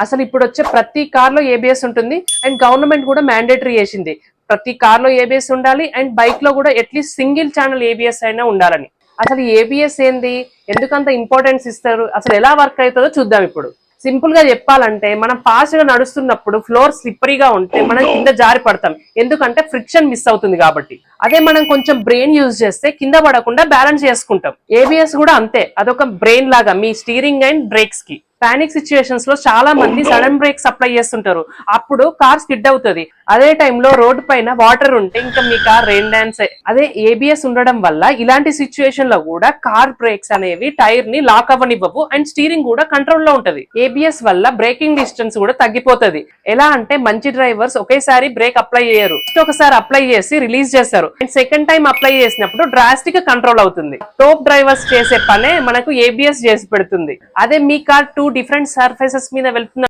అసలు ఇప్పుడు వచ్చే ప్రతి కార్ లో ఏబిఎస్ ఉంటుంది అండ్ గవర్నమెంట్ కూడా మ్యాండేటరీ చేసింది ప్రతి కార్ లో ఏబిఎస్ ఉండాలి అండ్ బైక్ లో కూడా అట్లీస్ట్ సింగిల్ ఛానల్ ఏబిఎస్ అయినా ఉండాలని. అసలు ఏబిఎస్ ఏంది, ఎందుకంత ఇంపార్టెన్స్ ఇస్తారు, అసలు ఎలా వర్క్ అవుతుందో చూద్దాం ఇప్పుడు. సింపుల్ గా చెప్పాలంటే మనం ఫాస్ట్ గా నడుస్తున్నప్పుడు ఫ్లోర్ స్లిప్పరీగా ఉంటే మనం కింద జారి పడతాం, ఎందుకంటే ఫ్రిక్షన్ మిస్ అవుతుంది కాబట్టి. అదే మనం కొంచెం బ్రెయిన్ యూజ్ చేస్తే కింద పడకుండా బ్యాలెన్స్ చేసుకుంటాం. ఏబిఎస్ కూడా అంతే, అదొక బ్రెయిన్ లాగా మీ స్టీరింగ్ అండ్ బ్రేక్స్ కి. పానిక్ సిచ్యువేషన్స్ లో చాలా మంది సడన్ బ్రేక్స్ అప్లై చేస్తుంటారు, అప్పుడు కార్ స్కిడ్ అవుతుంది. అదే టైంలో రోడ్డు పైన వాటర్ ఉంటే ఇంకా మీ కార్ రెయిన్ డాన్స్. అదే ఏబిఎస్ ఉండడం వల్ల ఇలాంటి సిచ్యువేషన్ లో కూడా కార్ బ్రేక్స్ అనేవి టైర్ ని లాక్ అవ్వనివ్వవు అండ్ స్టీరింగ్ కూడా కంట్రోల్ లో ఉంటది. ఏబిఎస్ వల్ల బ్రేకింగ్ డిస్టెన్స్ కూడా తగ్గిపోతుంది. ఎలా అంటే మంచి డ్రైవర్స్ ఒకేసారి బ్రేక్ అప్లై చేయరు, ఒకసారి అప్లై చేసి రిలీజ్ చేస్తారు అండ్ సెకండ్ టైం అప్లై చేసినప్పుడు డ్రాస్టిక్ గా కంట్రోల్ అవుతుంది. టాప్ డ్రైవర్స్ చేసే పనే మనకు ఏబిఎస్ చేసి పెడుతుంది. అదే మీ కార్ టూ డిఫరెంట్ సర్ఫేసెస్ మీద వెళ్తున్న